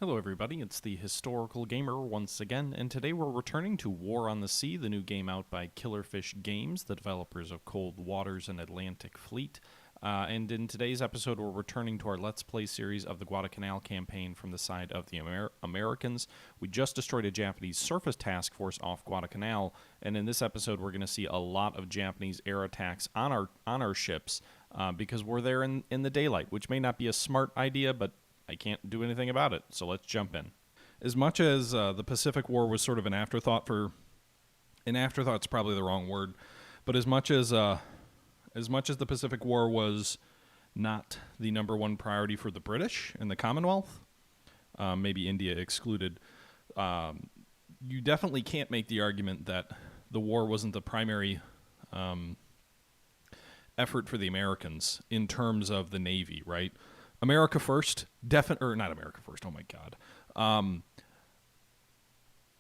Hello everybody, it's the Historical Gamer once again, and today we're returning to War on the Sea, the new game out by Killerfish Games, the developers of Cold Waters and Atlantic Fleet. And in today's episode, we're returning to our Let's Play series of the Guadalcanal campaign from the side of the Americans. We just destroyed a Japanese surface task force off Guadalcanal, and in this episode, we're going to see a lot of Japanese air attacks on our ships because we're there in the daylight, which may not be a smart idea, but I can't do anything about it, so let's jump in. As much as the Pacific War was sort of an afterthought an afterthoug's probably the wrong word, but as much as the Pacific War was not the number one priority for the British and the Commonwealth, maybe India excluded, you definitely can't make the argument that the war wasn't the primary effort for the Americans in terms of the Navy, right? America first, or not America first, oh my God.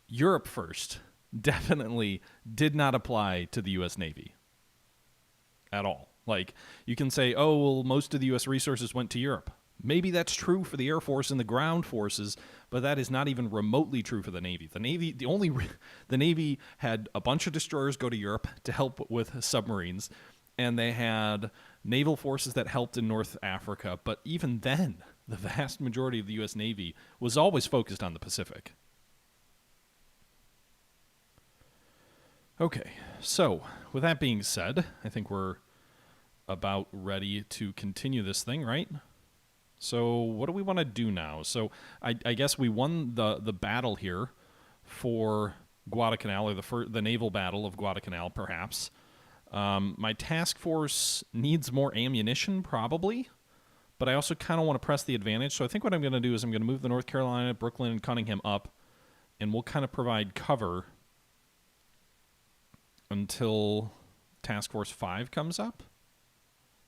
Europe first definitely did not apply to the U.S. Navy at all. Like, you can say, oh, well, most of the U.S. resources went to Europe. Maybe that's true for the Air Force and the ground forces, but that is not even remotely true for the Navy. The Navy had a bunch of destroyers go to Europe to help with submarines, and they had naval forces that helped in North Africa, but even then, the vast majority of the U.S. Navy was always focused on the Pacific. Okay, so with that being said, I think we're about ready to continue this thing, right? So what do we want to do now? So I guess we won the battle here for Guadalcanal, or the naval battle of Guadalcanal, perhaps. My task force needs more ammunition, probably, but I also kind of want to press the advantage. So I think what I'm going to do is I'm going to move the North Carolina, Brooklyn, and Cunningham up, and we'll kind of provide cover until Task Force 5 comes up,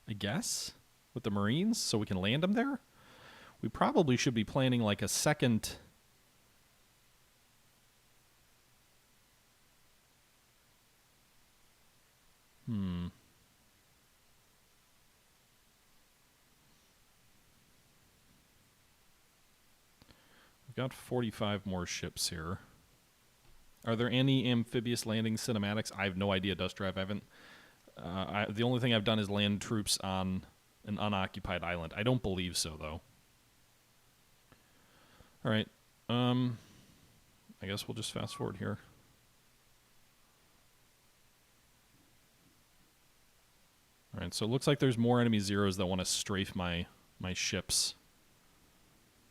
I guess, with the Marines, so we can land them there. We probably should be planning like a second... We've got 45 more ships here. Are there any amphibious landing cinematics? I have no idea, Dust Drive. I haven't... the only thing I've done is land troops on an unoccupied island. I don't believe so, though. All right. I guess we'll just fast forward here. All right, so it looks like there's more enemy zeros that want to strafe my ships.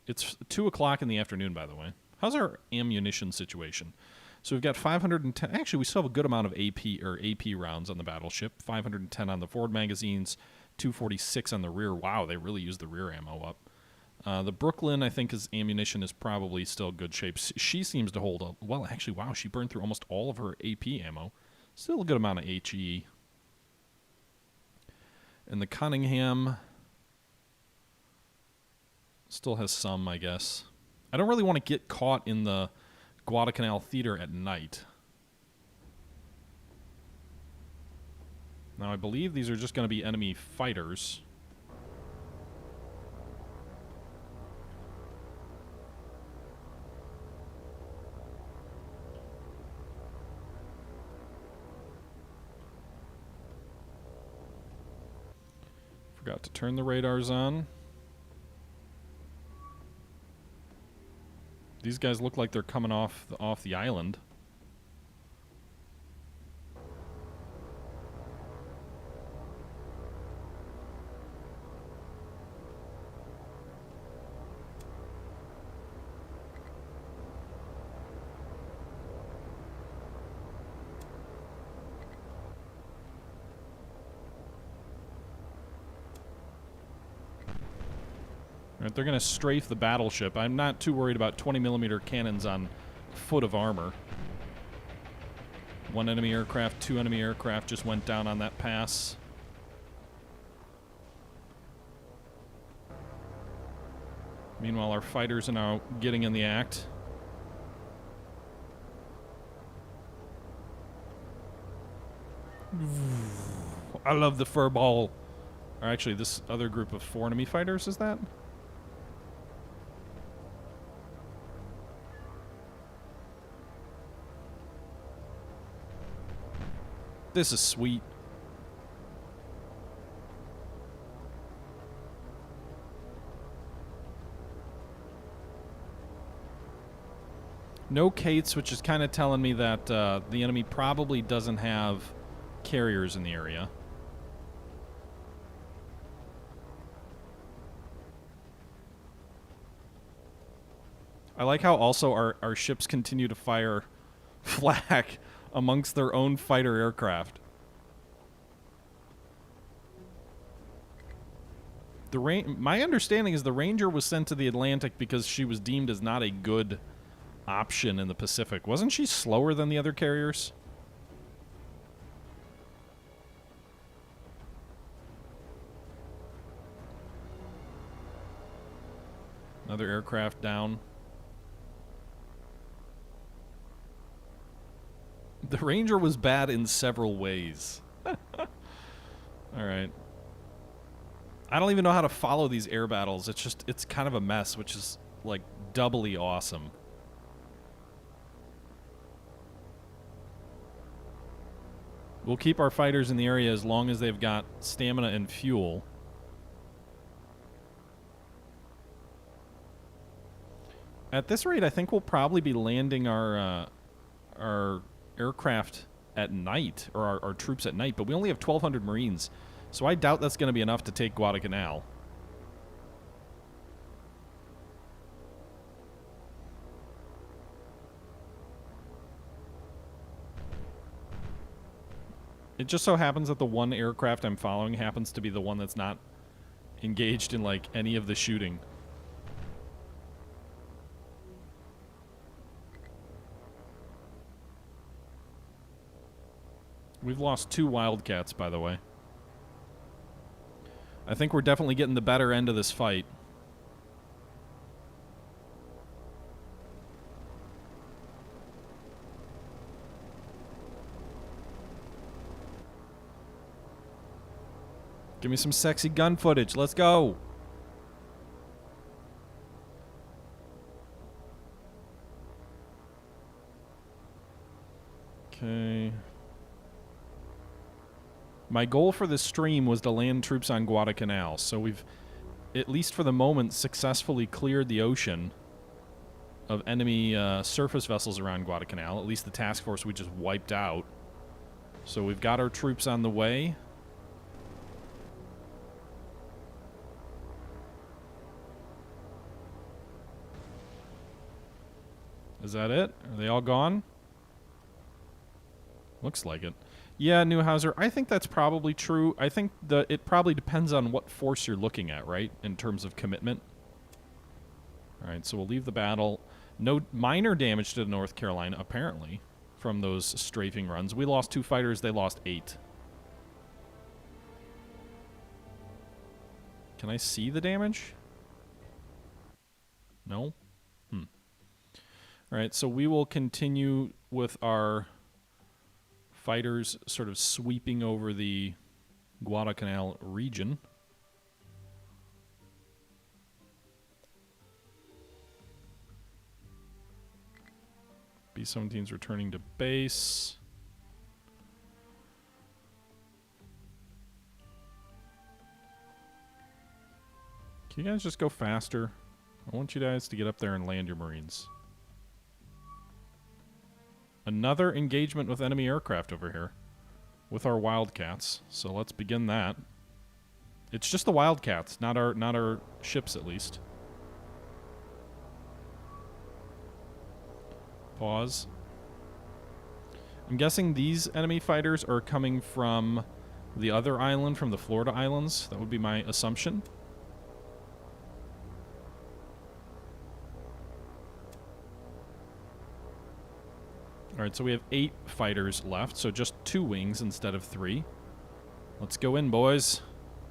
It's 2 o'clock in the afternoon, by the way. How's our ammunition situation? So we've got 510. Actually, we still have a good amount of AP rounds on the Battleship. 510 on the forward magazines, 246 on the rear. Wow, they really used the rear ammo up. The Brooklyn, I think, his ammunition is probably still good shape. She seems to hold up. Well, actually, wow, she burned through almost all of her AP ammo. Still a good amount of HE. And the Cunningham still has some, I guess. I don't really want to get caught in the Guadalcanal theater at night. Now, I believe these are just going to be enemy fighters. Forgot to turn the radars on. These guys look like they're coming off the island. Right, they're going to strafe the battleship. I'm not too worried about 20mm cannons on foot of armor. 1 enemy aircraft, 2 enemy aircraft just went down on that pass. Meanwhile, our fighters are now getting in the act. I love the fur ball. Or actually, this other group of 4 enemy fighters, is that? This is sweet. No Kates, which is kind of telling me that the enemy probably doesn't have carriers in the area. I like how also our ships continue to fire flak amongst their own fighter aircraft. My understanding is the Ranger was sent to the Atlantic because she was deemed as not a good option in the Pacific. Wasn't she slower than the other carriers? Another aircraft down. The Ranger was bad in several ways. Alright. I don't even know how to follow these air battles. It's kind of a mess, which is, like, doubly awesome. We'll keep our fighters in the area as long as they've got stamina and fuel. At this rate, I think we'll probably be landing our aircraft at night, or our troops at night, but we only have 1,200 Marines, so I doubt that's going to be enough to take Guadalcanal. It just so happens that the one aircraft I'm following happens to be the one that's not engaged in, like, any of the shooting. We've lost 2 Wildcats, by the way. I think we're definitely getting the better end of this fight. Give me some sexy gun footage. Let's go. Okay. My goal for this stream was to land troops on Guadalcanal, so we've, at least for the moment, successfully cleared the ocean of enemy surface vessels around Guadalcanal, at least the task force we just wiped out. So we've got our troops on the way. Is that it? Are they all gone? Looks like it. Yeah, Newhauser, I think that's probably true. I think it probably depends on what force you're looking at, right? In terms of commitment. Alright, so we'll leave the battle. No minor damage to North Carolina, apparently, from those strafing runs. We lost 2 fighters, they lost 8. Can I see the damage? No? Alright, so we will continue with our fighters sort of sweeping over the Guadalcanal region. B-17's returning to base. Can you guys just go faster? I want you guys to get up there and land your Marines. Another engagement with enemy aircraft over here. With our Wildcats. So let's begin that. It's just the Wildcats, not our ships at least. Pause. I'm guessing these enemy fighters are coming from the other island, from the Florida Islands. That would be my assumption. Alright, so we have 8 fighters left, so just 2 wings instead of 3. Let's go in, boys.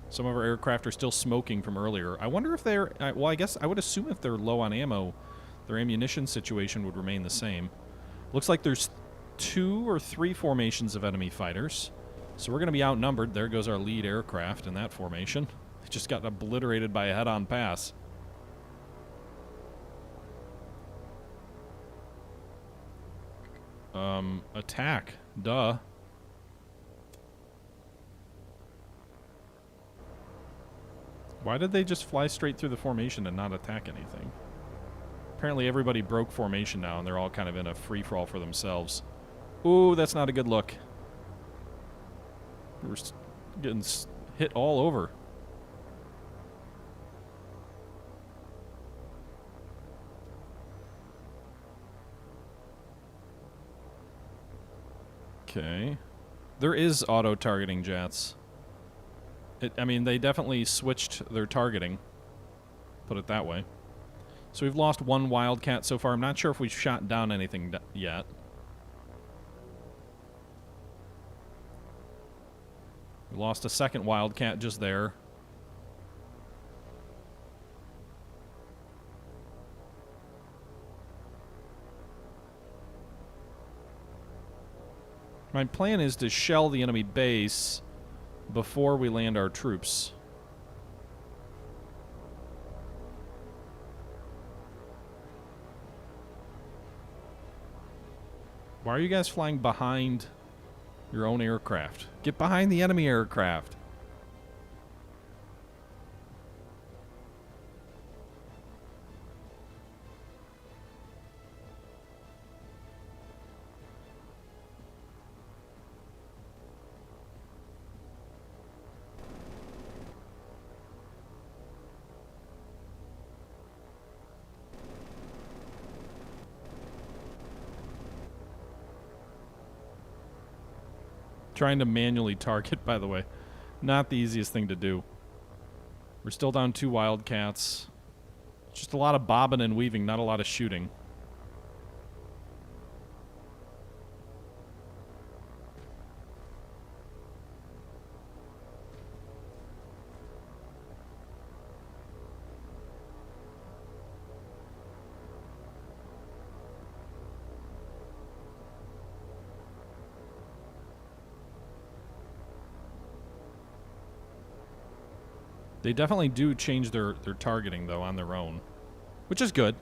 Some of our aircraft are still smoking from earlier. I wonder if they're... well, I guess I would assume if they're low on ammo, their ammunition situation would remain the same. Looks like there's 2 or 3 formations of enemy fighters. So we're going to be outnumbered. There goes our lead aircraft in that formation. It just got obliterated by a head-on pass. Attack. Duh. Why did they just fly straight through the formation and not attack anything? Apparently everybody broke formation now, and they're all kind of in a free-for-all for themselves. Ooh, that's not a good look. We're getting hit all over. Okay. There is auto-targeting jets. I mean, they definitely switched their targeting. Put it that way. So we've lost one Wildcat so far. I'm not sure if we've shot down anything yet. We lost a second Wildcat just there. My plan is to shell the enemy base before we land our troops. Why are you guys flying behind your own aircraft? Get behind the enemy aircraft. Trying to manually target, by the way. Not the easiest thing to do. We're still down 2 Wildcats. Just a lot of bobbing and weaving, not a lot of shooting. They definitely do change their targeting, though, on their own. Which is good.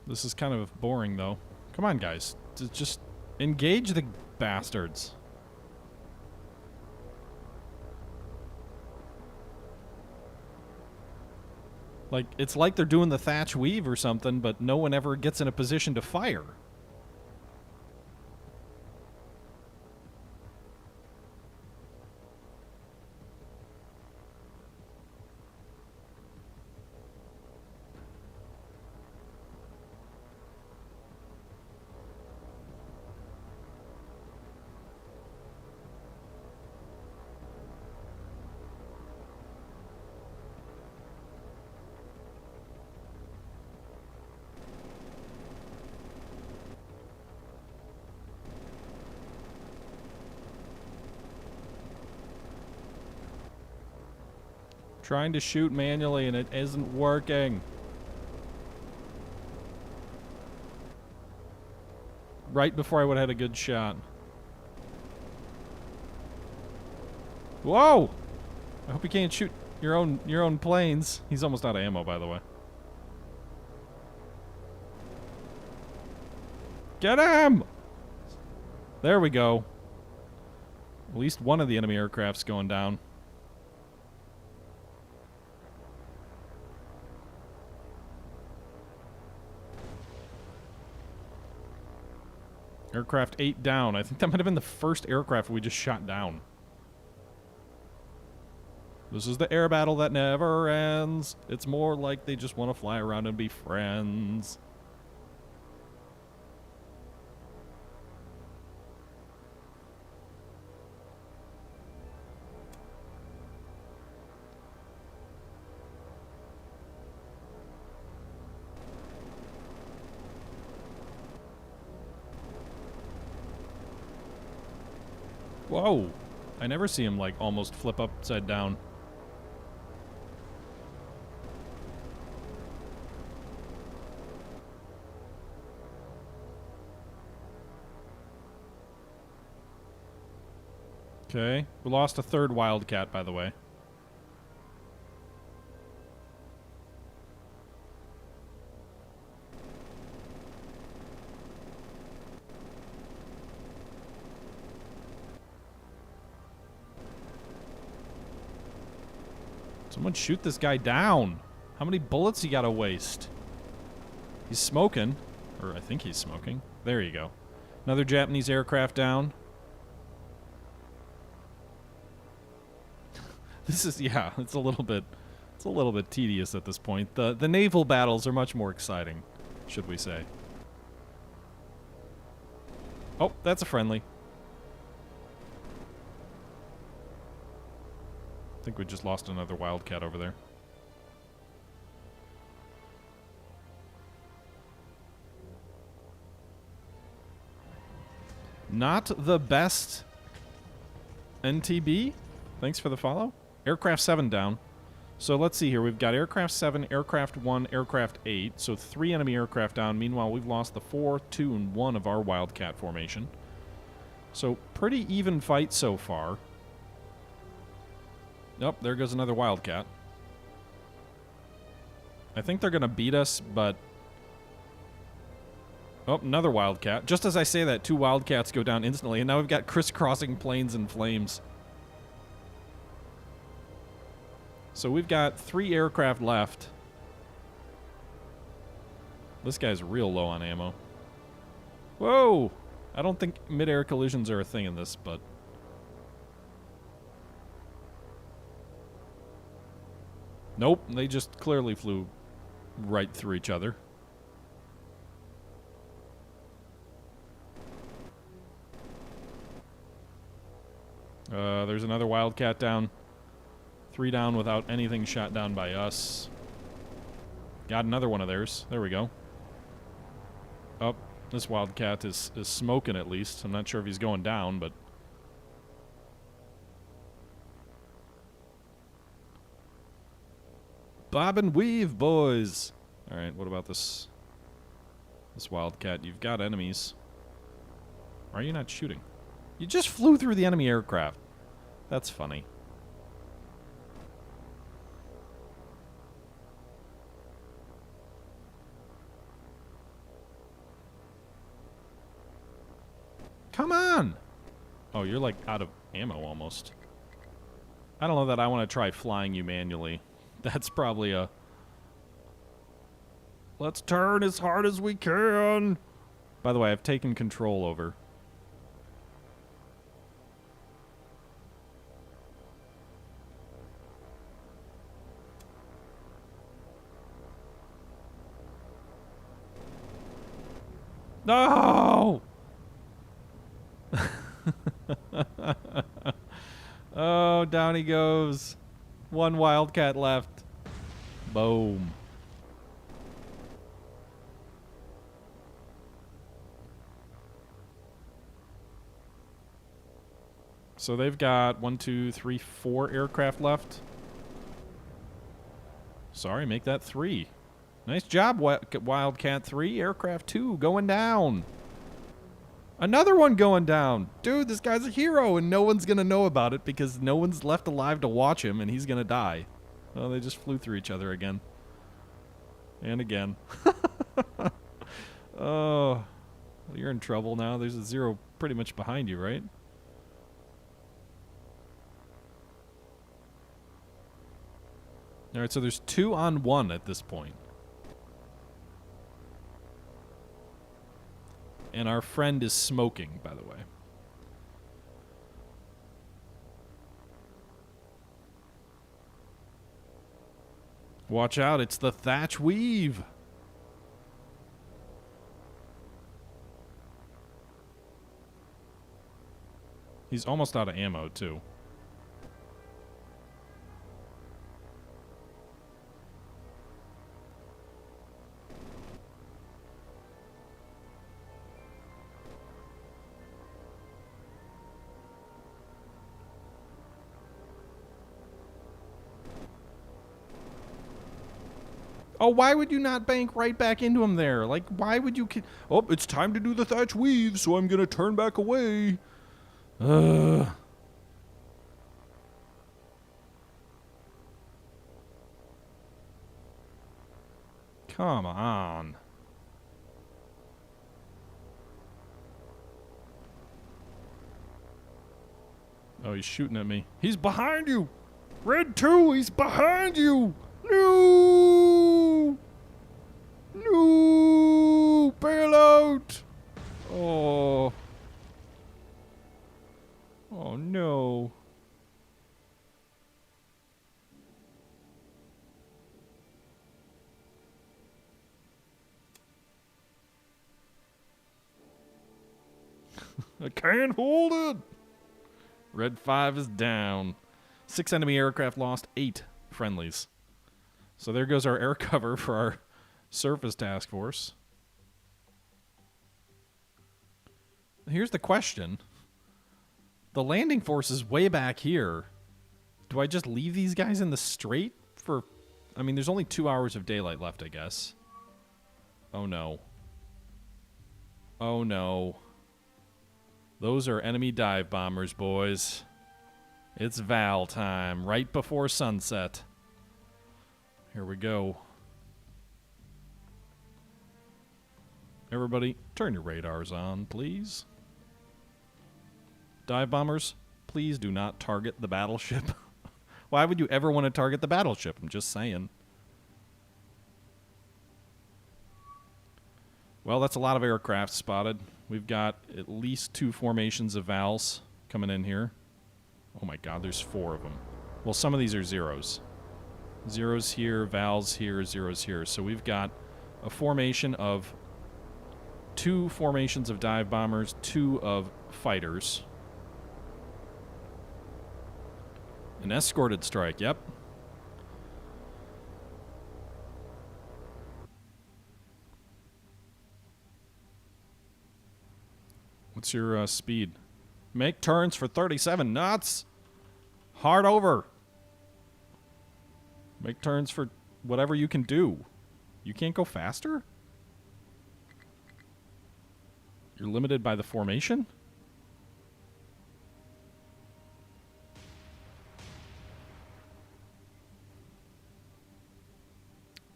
This is kind of boring, though. Come on, guys. Just engage the bastards. Like, it's like they're doing the Thatch Weave or something, but no one ever gets in a position to fire. Trying to shoot manually and it isn't working. Right before I would have had a good shot. Whoa! I hope you can't shoot your own planes. He's almost out of ammo, by the way. Get him! There we go. At least one of the enemy aircraft's going down. Aircraft 8 down. I think that might have been the first aircraft we just shot down. This is the air battle that never ends. It's more like they just want to fly around and be friends. Whoa! I never see him, like, almost flip upside down. Okay. We lost a third Wildcat, by the way. Someone shoot this guy down. How many bullets you gotta waste? He's smoking. Or I think he's smoking. There you go. Another Japanese aircraft down. This is, yeah, it's a little bit tedious at this point. The naval battles are much more exciting, should we say. Oh, that's a friendly. I think we just lost another Wildcat over there. Not the best NTB. Thanks for the follow. Aircraft 7 down. So let's see here. We've got Aircraft 7, Aircraft 1, Aircraft 8. So 3 enemy aircraft down. Meanwhile, we've lost the 4, 2, and 1 of our Wildcat formation. So pretty even fight so far. Nope, there goes another Wildcat. I think they're going to beat us, but... Oh, another Wildcat. Just as I say that, 2 Wildcats go down instantly, and now we've got crisscrossing planes in flames. So we've got 3 aircraft left. This guy's real low on ammo. Whoa! I don't think mid-air collisions are a thing in this, but... Nope, they just clearly flew right through each other. There's another Wildcat down. 3 down without anything shot down by us. Got another one of theirs. There we go. Oh, this Wildcat is smoking at least. I'm not sure if he's going down, but... Bob and weave, boys! Alright, what about this Wildcat? You've got enemies. Why are you not shooting? You just flew through the enemy aircraft. That's funny. Come on! Oh, you're like out of ammo almost. I don't know that I want to try flying you manually. That's probably a... Let's turn as hard as we can! By the way, I've taken control over. No! Oh, down he goes. 1 Wildcat left. Boom. So they've got 1, 2, 3, 4 aircraft left. Sorry, make that 3. Nice job, Wildcat 3. Aircraft 2 going down. Another one going down. Dude, this guy's a hero, and no one's going to know about it because no one's left alive to watch him, and he's going to die. Oh, they just flew through each other again. And again. Oh, you're in trouble now. There's a 0 pretty much behind you, right? All right, so there's 2 on 1 at this point. And our friend is smoking, by the way. Watch out, it's the Thatch Weave. He's almost out of ammo, too. Oh, why would you not bank right back into him there? Like, why would you... Oh, it's time to do the Thatch Weave, so I'm going to turn back away. Come on. Oh, he's shooting at me. He's behind you! Red 2, he's behind you! No! No! Bail out! Oh. Oh no. I can't hold it! Red 5 is down. 6 enemy aircraft lost, 8 friendlies. So there goes our air cover for our surface task force. Here's the question. The landing force is way back here. Do I just leave these guys in the strait for... I mean, there's only 2 hours of daylight left, I guess. Oh no. Oh no. Those are enemy dive bombers, boys. It's Val time, right before sunset. Here we go. Everybody, turn your radars on, please. Dive bombers, please do not target the battleship. Why would you ever want to target the battleship? I'm just saying. Well, that's a lot of aircraft spotted. We've got at least 2 formations of Vals coming in here. Oh my god, there's 4 of them. Well, some of these are zeros. Zeros here, Vals here, zeros here. So we've got a formation of 2 formations of dive bombers, 2 of fighters. An escorted strike, yep. What's your speed? Make turns for 37 knots. Hard over. Make turns for whatever you can do. You can't go faster? You're limited by the formation?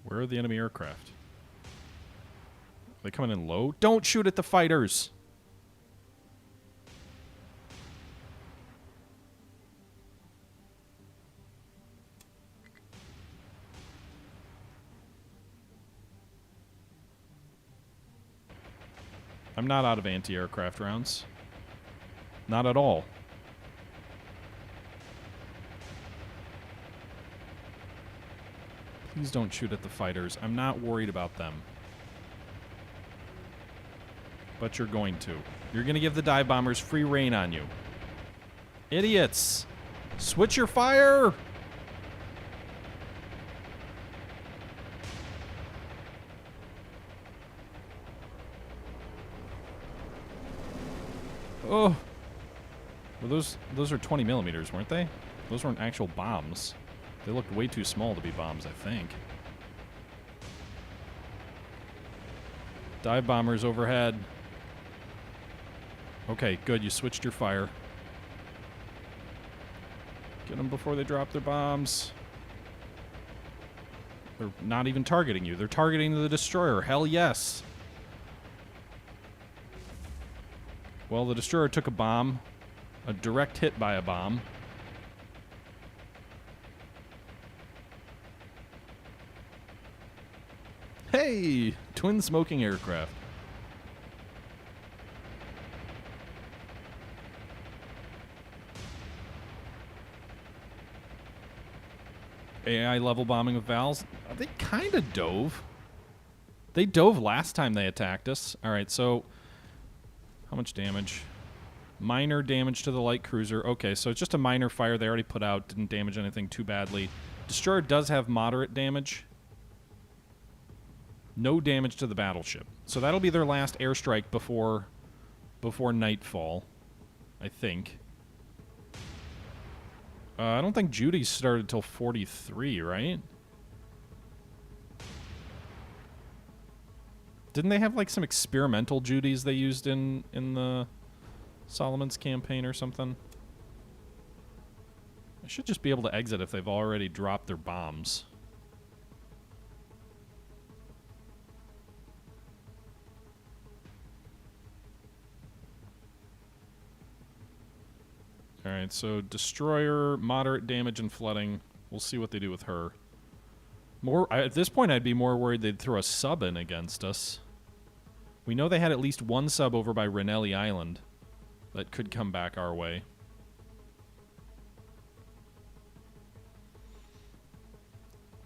Where are the enemy aircraft? Are they coming in low? Don't shoot at the fighters! I'm not out of anti-aircraft rounds. Not at all. Please don't shoot at the fighters. I'm not worried about them. But you're going to. You're going to give the dive bombers free reign on you. Idiots! Switch your fire! Oh! Well, those are 20 millimeters, weren't they? Those weren't actual bombs. They looked way too small to be bombs, I think. Dive bombers overhead. Okay, good. You switched your fire. Get them before they drop their bombs. They're not even targeting you. They're targeting the destroyer. Hell yes. Well, the destroyer took a bomb. A direct hit by a bomb. Hey! Twin smoking aircraft. AI level bombing of Vals. They kind of dove. They dove last time they attacked us. Alright, so... How much damage? Minor damage to the light cruiser. Okay, so it's just a minor fire they already put out. Didn't damage anything too badly. Destroyer does have moderate damage. No damage to the battleship. So that'll be their last airstrike before nightfall, I think. I don't think Judy's started till 43, right? Didn't they have like some experimental Judys they used in the Solomon's campaign or something? I should just be able to exit if they've already dropped their bombs. Alright, so destroyer, moderate damage and flooding. We'll see what they do with her. At this point, I'd be more worried they'd throw a sub in against us. We know they had at least one sub over by Renelli Island that could come back our way.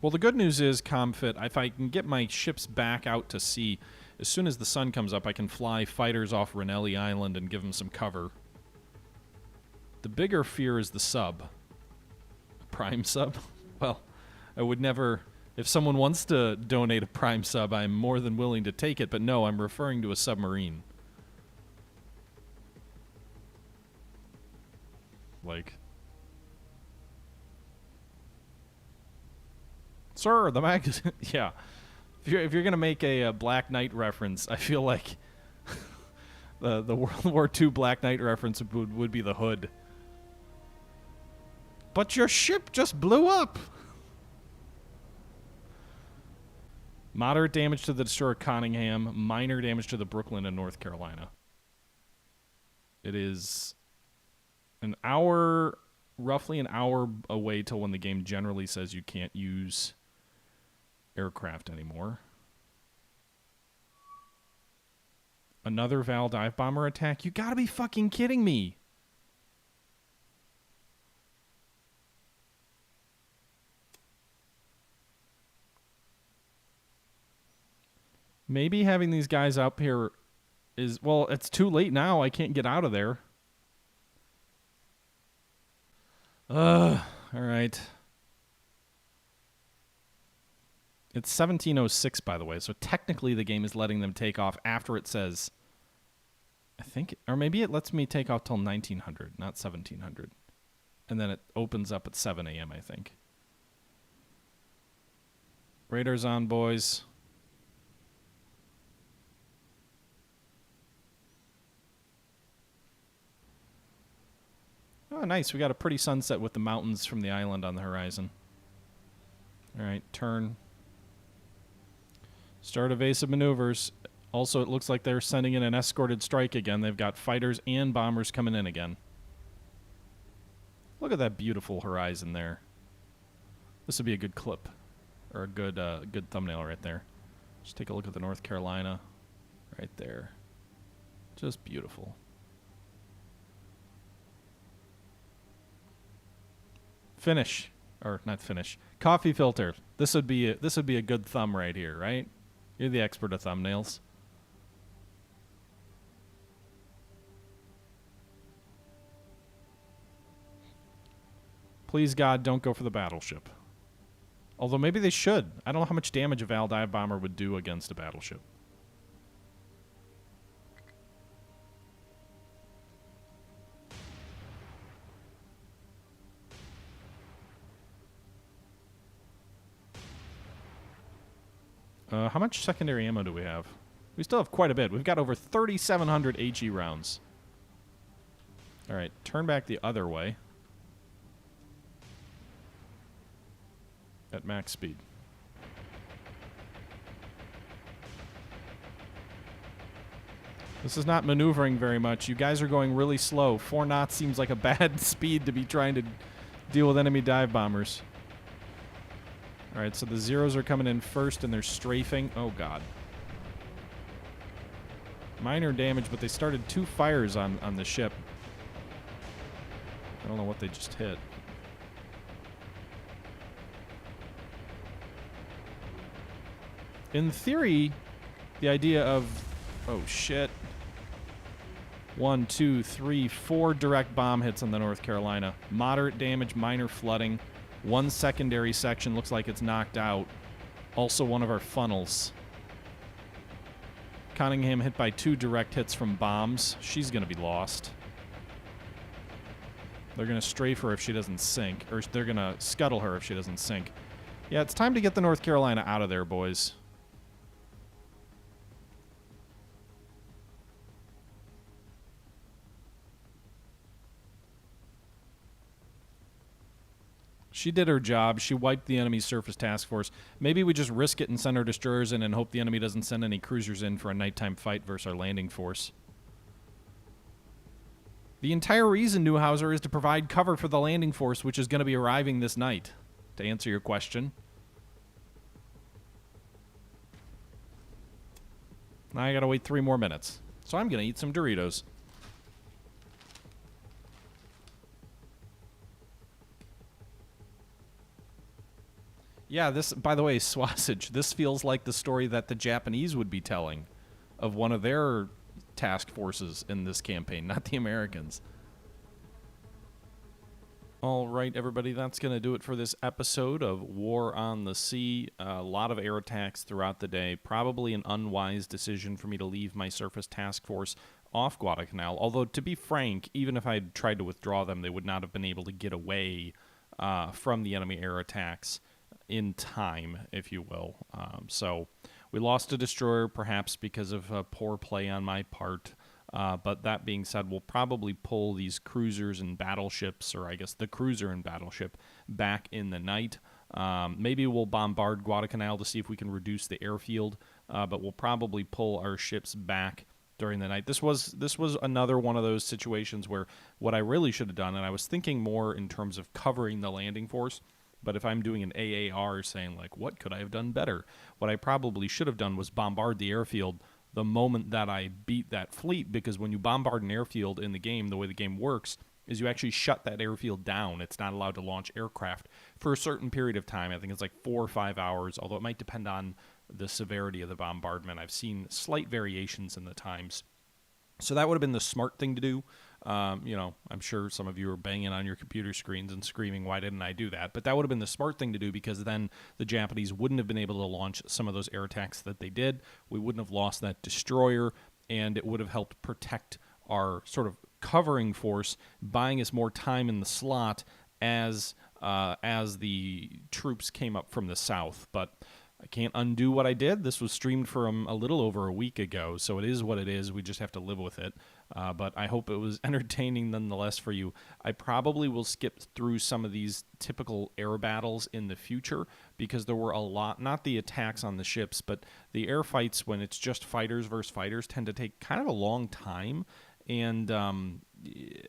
Well, the good news is, Comfit, if I can get my ships back out to sea, as soon as the sun comes up, I can fly fighters off Renelli Island and give them some cover. The bigger fear is the sub. Prime sub? Well, I would never... If someone wants to donate a prime sub, I'm more than willing to take it, but no, I'm referring to a submarine. Like... Sir, the magazine... yeah. If you're going to make a Black Knight reference, I feel like the World War II Black Knight reference would be the hood. But your ship just blew up! Moderate damage to the destroyer Conningham, minor damage to the Brooklyn in North Carolina. It is an hour, roughly an hour away till when the game generally says you can't use aircraft anymore. Another Val dive bomber attack? You gotta be fucking kidding me! Maybe having these guys up here is... Well, it's too late now. I can't get out of there. Alright. It's 1706, by the way, so technically the game is letting them take off after it says... I think... Or maybe it lets me take off till 1900, not 1700. And then it opens up at 7 a.m., I think. Radar's on, boys. Oh, nice. We got a pretty sunset with the mountains from the island on the horizon. All right, turn. Start evasive maneuvers. Also, it looks like they're sending in an escorted strike again. They've got fighters and bombers coming in again. Look at that beautiful horizon there. This would be a good clip. Or a good thumbnail right there. Just take a look at the North Carolina. Right there. Just beautiful. Finish. Or not finish. Coffee filter. This would be a good thumb right here, right? You're the expert of thumbnails. Please, God, don't go for the battleship. Although maybe they should. I don't know how much damage a Val dive bomber would do against a battleship. How much secondary ammo do we have? We still have quite a bit. We've got over 3,700 HE rounds. All right, turn back the other way. At max speed. This is not maneuvering very much. You guys are going really slow. 4 knots seems like a bad speed to be trying to deal with enemy dive bombers. Alright, so the Zeros are coming in first and they're strafing. Oh, God. Minor damage, but they started 2 fires on the ship. I don't know what they just hit. In theory, the idea of... Oh, shit. 1, 2, 3, 4 direct bomb hits on the North Carolina. Moderate damage, minor flooding. 1 secondary section looks like it's knocked out. Also one of our funnels. Conningham hit by 2 direct hits from bombs. She's going to be lost. They're going to strafe her if she doesn't sink. Or they're going to scuttle her if she doesn't sink. Yeah, it's time to get the North Carolina out of there, boys. She did her job. She wiped the enemy's surface task force. Maybe we just risk it and send our destroyers in and hope the enemy doesn't send any cruisers in for a nighttime fight versus our landing force. The entire reason, Newhauser, is to provide cover for the landing force, which is going to be arriving this night, to answer your question. Now I gotta wait 3 more minutes. So I'm gonna eat some Doritos. Yeah, this, by the way, Swasage, this feels like the story that the Japanese would be telling of one of their task forces in this campaign, not the Americans. All right, everybody, that's going to do it for this episode of War on the Sea. A lot of air attacks throughout the day. Probably an unwise decision for me to leave my surface task force off Guadalcanal. Although, to be frank, even if I had tried to withdraw them, they would not have been able to get away from the enemy air attacks in time, if you will. So we lost a destroyer, perhaps because of poor play on my part. But that being said, we'll probably pull these cruisers and battleships, or I guess the cruiser and battleship, back in the night. Maybe we'll bombard Guadalcanal to see if we can reduce the airfield, but we'll probably pull our ships back during the night. This was another one of those situations where what I really should have done, and I was thinking more in terms of covering the landing force, but if I'm doing an AAR saying, like, what could I have done better? What I probably should have done was bombard the airfield the moment that I beat that fleet, because when you bombard an airfield in the game, the way the game works is you actually shut that airfield down. It's not allowed to launch aircraft for a certain period of time. I think it's like 4 or 5 hours, although it might depend on the severity of the bombardment. I've seen slight variations in the times. So that would have been the smart thing to do. I'm sure some of you are banging on your computer screens and screaming, why didn't I do that? But that would have been the smart thing to do, because then the Japanese wouldn't have been able to launch some of those air attacks that they did. We wouldn't have lost that destroyer, and it would have helped protect our sort of covering force, buying us more time in the slot as the troops came up from the south. But I can't undo what I did. This was streamed from a little over a week ago, so it is what it is. We just have to live with it. But I hope it was entertaining nonetheless for you. I probably will skip through some of these typical air battles in the future, because there were a lot, not the attacks on the ships, but the air fights when it's just fighters versus fighters tend to take kind of a long time. And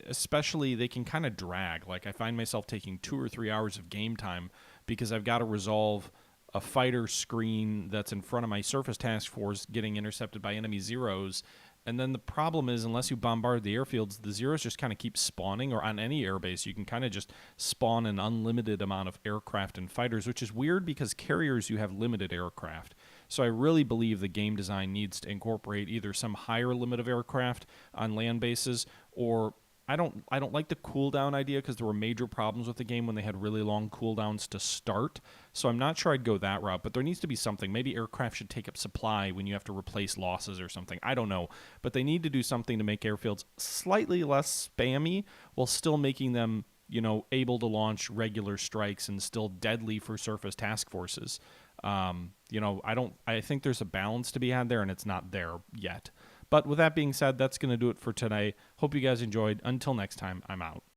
especially they can kind of drag. Like I find myself taking 2 or 3 hours of game time because I've got to resolve a fighter screen that's in front of my surface task force getting intercepted by enemy zeros. And then the problem is, unless you bombard the airfields, the zeros just kind of keep spawning, or on any airbase, you can kind of just spawn an unlimited amount of aircraft and fighters, which is weird because carriers, you have limited aircraft. So I really believe the game design needs to incorporate either some higher limit of aircraft on land bases, or I don't like the cooldown idea, because there were major problems with the game when they had really long cooldowns to start. So I'm not sure I'd go that route, but there needs to be something. Maybe aircraft should take up supply when you have to replace losses or something. I don't know. But they need to do something to make airfields slightly less spammy while still making them, able to launch regular strikes and still deadly for surface task forces. I think there's a balance to be had there, and it's not there yet. But with that being said, that's going to do it for today. Hope you guys enjoyed. Until next time, I'm out.